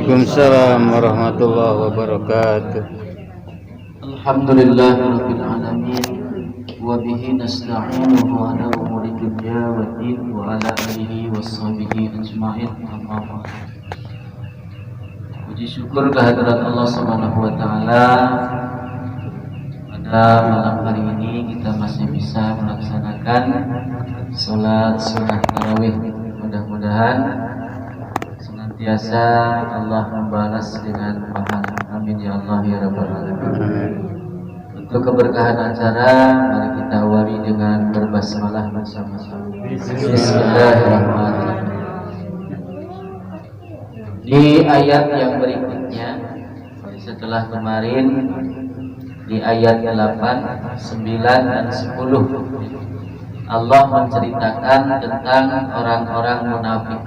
Waalaikumsalam warahmatullahi wabarakatuh. Alhamdulillahirabbil alamin wa bihi nasta'inuhu ala umuri dunya waddin wa ala alihi washabihi ajma'in. Amma ba'd. Puji syukur kehadirat Allah Subhanahu wa taala. Pada malam hari ini kita masih bisa melaksanakan salat sunnah tarawih. Mudah-mudahan senantiasa Allah membalas dengan pahala. Amin ya Allah ya rabbal alamin. Untuk keberkahan acara, mari kita awali dengan berbasmalah bersama-sama. Bismillahirrahmanirrahim. Di ayat yang berikutnya, setelah kemarin di ayat 8, 9 dan 10, Allah menceritakan tentang orang-orang munafik.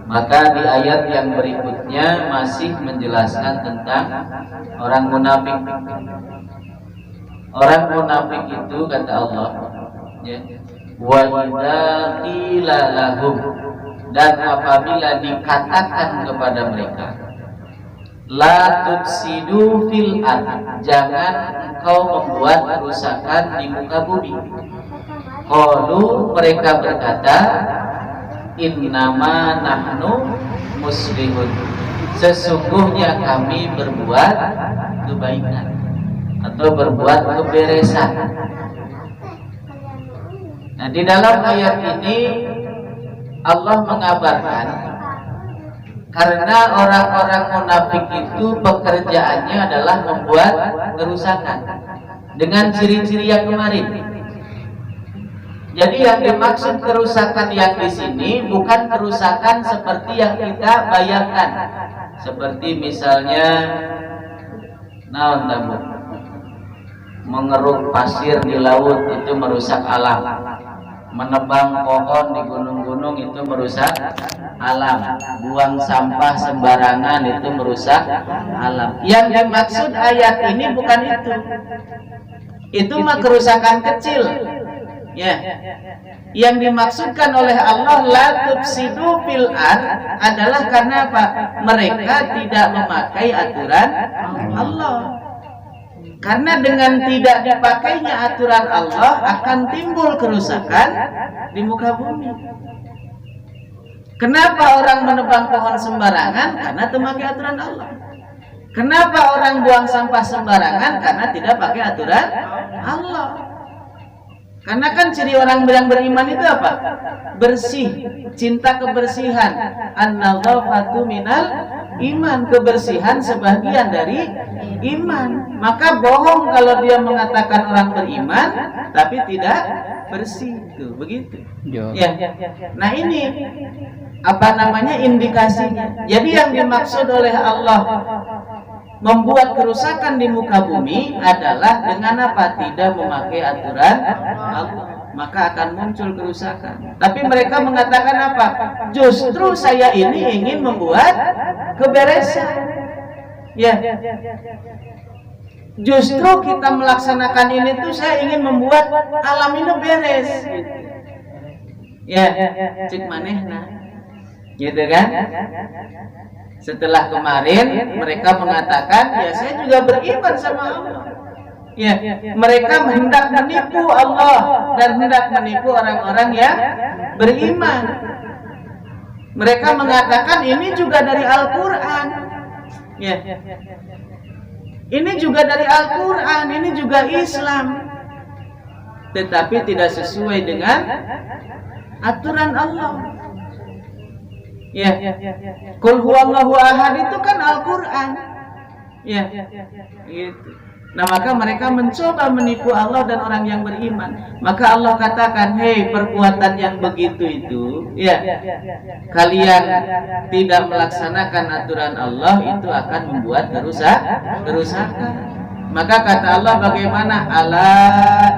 Maka di ayat yang berikutnya masih menjelaskan tentang orang munafik. Orang munafik itu kata Allah, ya, wa idza qila lahum, dan apabila dikatakan kepada mereka, la tufsidu fil ard, jangan engkau membuat kerusakan di muka bumi. Qalu, mereka berkata, innama nahnu muslihun, sesungguhnya kami berbuat kebaikan atau berbuat keberesan. Nah, di dalam ayat ini Allah mengabarkan karena orang-orang munafik itu pekerjaannya adalah membuat kerusakan dengan ciri-ciri yang kemarin. Jadi yang dimaksud kerusakan yang di sini bukan kerusakan seperti yang kita bayangkan. Seperti misalnya mengeruk pasir di laut itu merusak alam. Menebang pohon di gunung-gunung itu merusak alam. Buang sampah sembarangan itu merusak alam. Yang dimaksud ayat ini bukan itu. Itu mah kerusakan kecil. Ya, yang dimaksudkan oleh Allah la tufsidu fil ard adalah karena apa? Mereka tidak memakai aturan Allah. Karena dengan tidak dipakainya aturan Allah akan timbul kerusakan di muka bumi. Kenapa orang menebang pohon sembarangan? Karena memakai aturan Allah. Kenapa orang buang sampah sembarangan? Karena tidak pakai aturan Allah. Karena kan ciri orang yang beriman itu apa? Bersih, cinta kebersihan. An-nadhafatu minal iman, kebersihan sebagian dari iman. Maka bohong kalau dia mengatakan orang beriman tapi tidak bersih, tuh begitu. Ya. Nah, ini apa namanya indikasinya. Jadi yang dimaksud oleh Allah membuat kerusakan di muka bumi adalah dengan apa? Tidak memakai aturan Allah, maka akan muncul kerusakan. Tapi mereka mengatakan apa? Justru saya ini ingin membuat keberesan. Ya. Justru kita melaksanakan ini tuh saya ingin membuat alam ini beres. Ya, cek manehna. Gitu kan? Setelah kemarin mereka mengatakan, ya saya juga beriman sama Allah. Ya, mereka hendak menipu Allah dan hendak menipu orang-orang yang beriman. Mereka mengatakan ini juga dari Al-Quran. Ya, ini juga dari Al-Quran, ini juga Islam. Tetapi tidak sesuai dengan aturan Allah. Ya, Qul huwallahu ahad itu kan Al-Quran. Ya, gitu. Nah, maka mereka mencoba menipu Allah dan orang yang beriman. Maka Allah katakan, hei perbuatan yang begitu itu, ya, kalian tidak melaksanakan aturan Allah itu akan membuat kerusakan. Maka kata Allah bagaimana? Ala,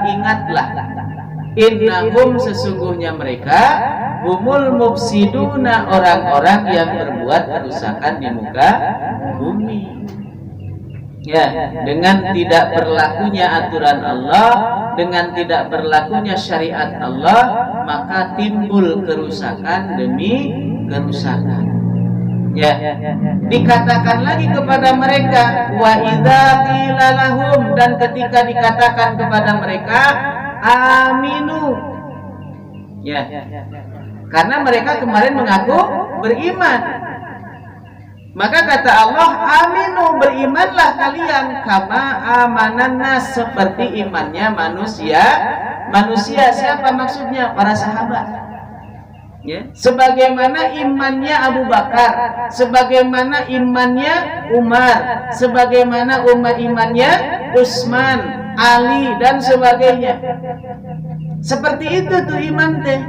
ingatlah, innahum, sesungguhnya mereka humul mufsiduna, orang-orang yang berbuat kerusakan di muka bumi. Ya, dengan tidak berlakunya aturan Allah, dengan tidak berlakunya syariat Allah, maka timbul kerusakan demi kerusakan. Ya, dikatakan lagi kepada mereka wa idza qila lahum, dan ketika dikatakan kepada mereka aminu. Ya. Karena mereka kemarin mengaku beriman. Maka kata Allah, aminu, berimanlah kalian kama amanan nas, seperti imannya manusia. Manusia siapa maksudnya? Para sahabat. Ya, sebagaimana imannya Abu Bakar, sebagaimana imannya Umar, sebagaimana imannya Utsman, Ali dan sebagainya. Seperti itu tuh iman teh.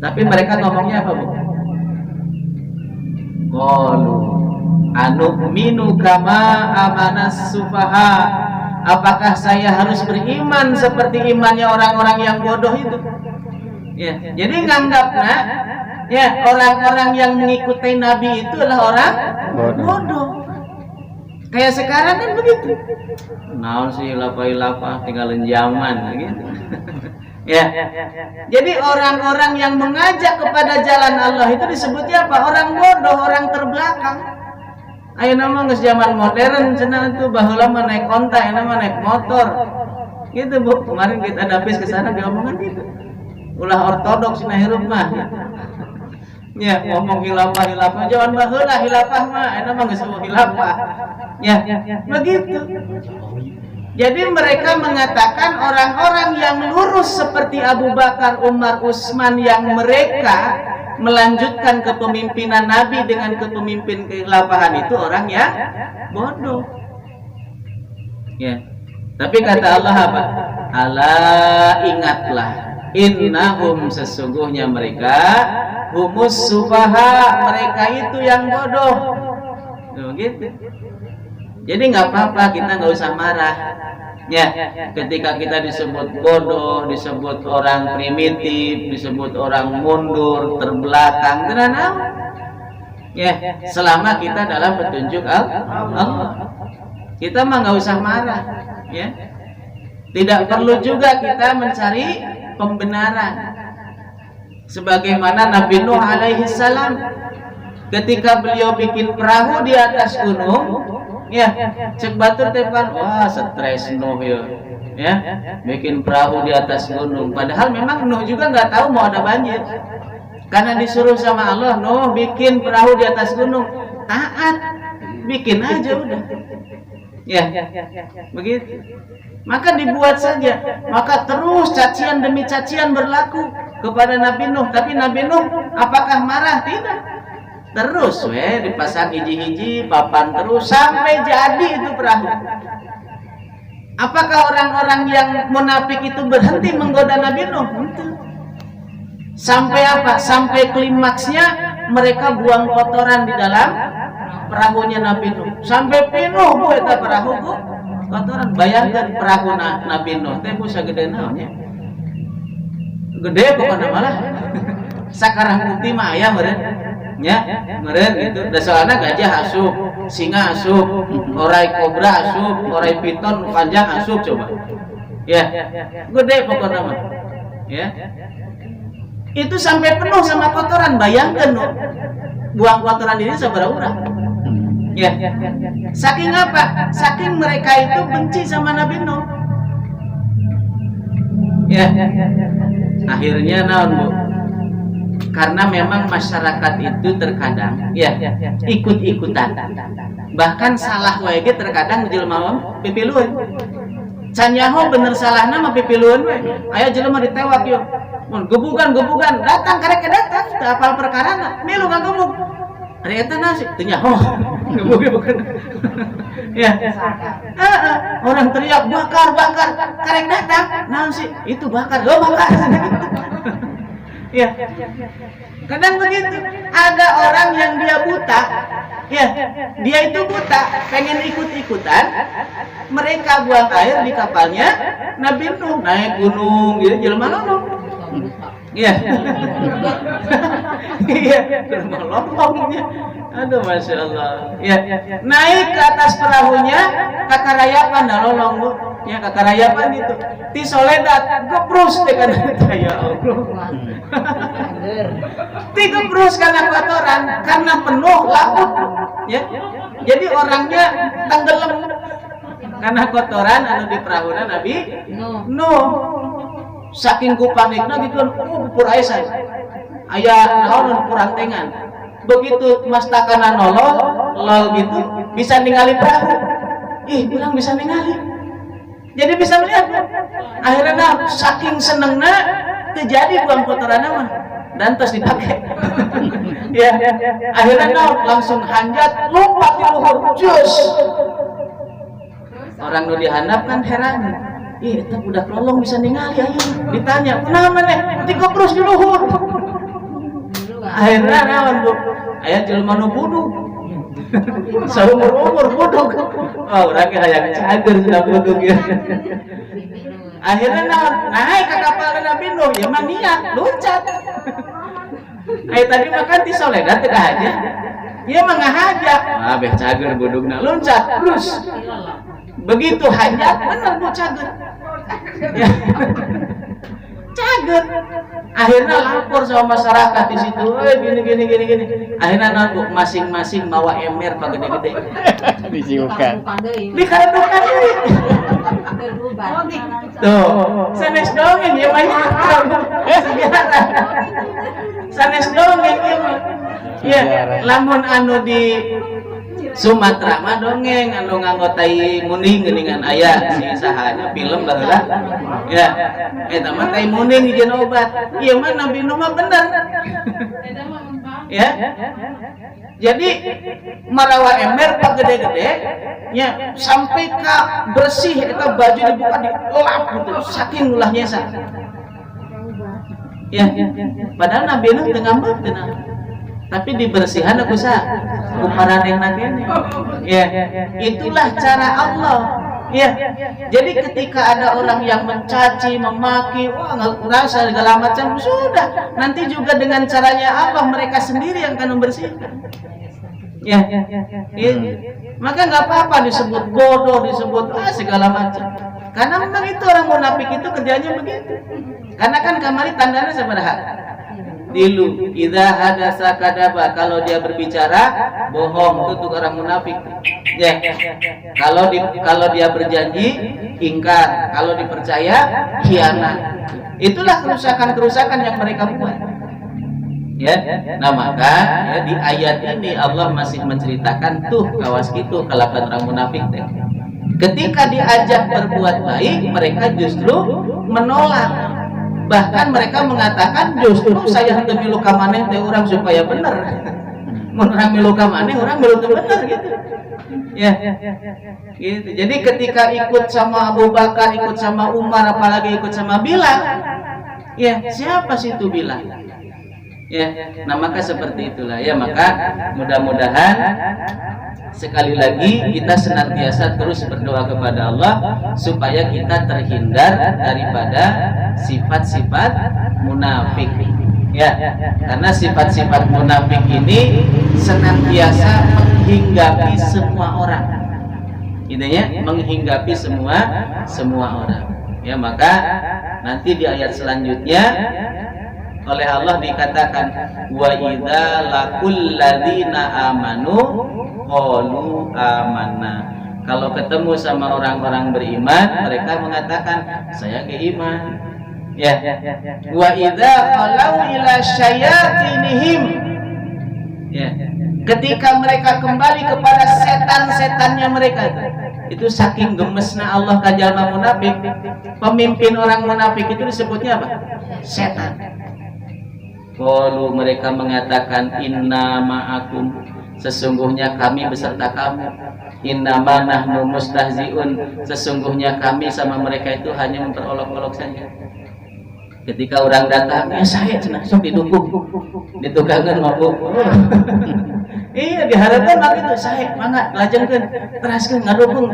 Tapi mereka ngomongnya apa, Bu? Qalu anu'minu kama amanas sufaha. Apakah saya harus beriman seperti imannya orang-orang yang bodoh itu? Ya, jadi nganggapnya ya orang-orang yang mengikuti Nabi itu adalah orang bodoh. Kayak sekarang kan begitu. Naon sih hilafah tinggalin zaman gitu. Ya. Jadi orang-orang yang mengajak kepada jalan Allah itu disebutnya apa? Orang bodoh, orang terbelakang. Ayo nama geus zaman modern cenah tuh baheula mah naik onta, nama naik motor. Gitu, Bu. Kemarin kita ada bis ke sana diomongan gitu. Ulah ortodoks na hirup mah. Ya, ngomong hilafah jangan baheula hilafah mah eta mah geus hilafah. Ya, begitu. Jadi mereka mengatakan orang-orang yang lurus seperti Abu Bakar, Umar, Utsman yang mereka melanjutkan kepemimpinan Nabi dengan kepemimpin kehilafahan itu orang yang bodoh. Ya. Tapi kata Allah apa? Ala ingatlah, innahum, sesungguhnya mereka humus sufaha, mereka itu yang bodoh. Tuh, gitu. Jadi nggak apa-apa, kita nggak usah marah. Ya, ketika kita disebut bodoh, disebut orang primitif, disebut orang mundur, terbelakang, kenapa? Ya, selama kita dalam petunjuk Allah, kita mah nggak usah marah. Ya, tidak perlu juga kita mencari pembenaran. Sebagaimana Nabi Nuh alaihi salam, ketika beliau bikin perahu di atas gunung, ya, cek batur tepan, wah stres Nuh ya, bikin perahu di atas gunung. Padahal memang Nuh juga nggak tahu mau ada banjir, karena disuruh sama Allah, Nuh bikin perahu di atas gunung, taat, bikin aja udah. Ya, begitu. Maka dibuat saja. Maka terus cacian demi cacian berlaku kepada Nabi Nuh. Tapi Nabi Nuh apakah marah? Tidak. Terus dipasang hiji-hiji papan terus sampai jadi itu perahu. Apakah orang-orang yang munafik itu berhenti menggoda Nabi Nuh? Sampai apa? Sampai klimaksnya mereka buang kotoran di dalam perahunya Nabi Nuh. Sampai penuh bu eta perahu bu kotoran. Bayangkan perahu Nabi Nuh teh bu sagede naonnya. Gede pokoknya malah. Sakarang bukti mah aya meureun. Ya, meureun gitu. Da soalna gajah asup, singa asup, orai kobra asup, orai piton panjang asup coba. Ya. Gede pokoknya mah. Ya. Itu sampai penuh sama kotoran. Bayangkan no. Buang kotoran ini sabaraha urang. Ya. Saking apa? Saking mereka itu benci sama Nabi Nuh. Ya. Akhirnya naon bu? Karena memang masyarakat itu terkadang ya ikut-ikutan. Bahkan salah wae ge terkadang jelema pipilueun. Can nyaho bener salahna mah pipilueun we. Aya jelema ditewak yo. Mun gebugan datang karek datang teu apal perkarana. Milu ngagebug. Ari eta nasi teu nyaho. Gebug bukan. Ya. Orang teriak bakar karek datang. Naon sih? Itu bakar. Oh bakar. Ya, kadang begitu. Ada orang yang dia buta, ya, dia itu buta, pengen ikut-ikutan. Mereka buang air di kapalnya Nabi Nuh, naik gunung, gitu, jelema lolong. Iya, iya, jelema lolongnya. Aduh, masya Allah. Ya, naik ke atas perahunya, kakarayapan dah lolong bu. ya kakarayapan itu ti soledad geprus teh kana ya Allah ti geprus kana kotoran karena penuh laut ya jadi orangnya tenggelam karena kotoran anu di perahunan Nabi Nuh saking ku panikna gitu pupur aya aya naon kurang tengan begitu mastakana nolol lol gitu bisa ningali perahu bilang bisa ningali jadi bisa melihat akhirnya saking senengna terjadi buang kotoran mah dan terus dipakai ya akhirnya langsung hanjat lompat di luhur jus orang nu dihandap kan heran itu udah kelolong bisa ningali ayo ditanya kenapa nih ti koprus di luhur akhirnya naon Bu aya jelema nu budug seumur budug urang ge hayang cager sudah budug ya akhirnya naik ke kapal Nabi Nuh ya mah niat loncat tadi makan ti soledad teh aja ieu mah ngahajak beh cager budugna loncat terus begitu hanjat bener Bu cager ya. Cager akhirnya lapor sama masyarakat di situ gini akhirnya nanggung masing-masing bawa ember pak gede-gede disiukan dikaredukan tuh sanes dongeng ya banyak sejarah sanes dongeng ya lamun anu di Sumatera mah dongeng anu nganggotai muning geuningan aya si sahanya film baheula ya eta mah tai muning dijieun obat ieu mah Nabi Nuh mah bener ya jadi marawa ember pak gede-gede ya sampai ka bersih eta baju dibuka dilap gitu saking ulahnya sa ya padahal Nabi Nuh teu ngambek tenang tapi dibersihan aku sah kuparanehna kene ya itulah cara Allah ya jadi ketika ada orang yang mencaci memaki ngerasa segala macam sudah nanti juga dengan caranya Allah mereka sendiri yang akan membersihkan ya maka nggak apa-apa disebut bodoh disebut segala macam karena memang itu orang munafik itu kerjanya begitu karena kan kamari tandanya sebenarnya dilu idza hadasa kadaba kalau dia berbicara bohong itu orang munafik ya kalau dia berjanji ingkar kalau dipercaya khianat itulah kerusakan yang mereka buat ya nah maka ya, di ayat ini Allah masih menceritakan tuh awas gitu kalapan orang munafik teh ketika diajak berbuat baik mereka justru menolak bahkan mereka mengatakan justru saya hendak milu ka maneh teh urang supaya bener mun urang milu ka maneh urang milu teu bener gitu ya gitu jadi ketika ikut sama Abu Bakar ikut sama Umar apalagi ikut sama Bilal ya siapa sih itu Bilal ya nah maka seperti itulah ya maka mudah-mudahan sekali lagi kita senantiasa terus berdoa kepada Allah supaya kita terhindar daripada sifat-sifat munafik ya karena sifat-sifat munafik ini senantiasa menghinggapi semua orang gitu ya menghinggapi semua orang ya maka nanti di ayat selanjutnya oleh Allah dikatakan wa idza laqul ladzina amanu qalu amanna kalau ketemu sama orang-orang beriman mereka mengatakan saya beriman ya wa idza khalau ila syayatinihim ya ketika mereka kembali kepada setan-setannya mereka itu saking gemesna Allah ka jalma munafik pemimpin orang munafik itu disebutnya apa setan. Qalu mereka mengatakan inna ma'akum sesungguhnya kami beserta kamu innama nahnu mustahziun sesungguhnya kami sama mereka itu hanya memperolok-olok saja ketika orang datang ya saya cenah sok didukung ditukangan mabuk iya diharapkan mah itu saya mangga lajengkeun teraskeun ngadukung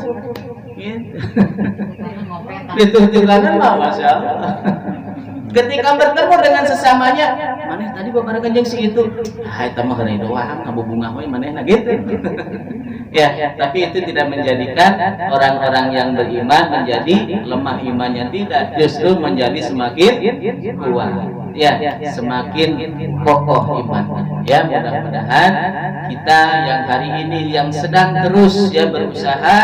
gitu ditukangan mah masyaallah ketika bertemu dengan sesamanya maneh tadi babarakan jeung si itu. Ah eta mah heureuy doang ngabubungah we manehna gitu. Ya, tapi itu tidak menjadikan orang-orang yang beriman menjadi lemah imannya, tidak, justru menjadi semakin kuat. Ya, semakin kokoh imannya. Ya, mudah-mudahan kita yang hari ini yang sedang terus ya berusaha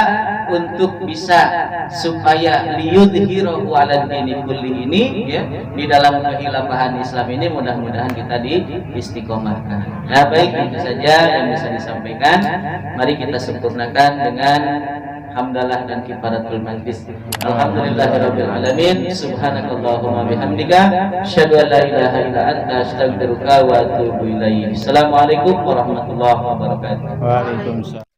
untuk bisa supaya liyudhhirahu 'ala dini kulli ini ya di dalam kehilafahan Islam ini, mudah-mudahan kita diistiqomahkan. Ya, baik, itu saja yang bisa disampaikan. Mari kita sempurnakan dengan hamdalah dan kifaratul majlis. Alhamdulillahirabbil alamin. Subhanakallahumma bihamdika asyhadu an la ilaha illa anta astaghfiruka wa atubu ilaik. Assalamualaikum warahmatullahi wabarakatuh. Waalaikumsalam.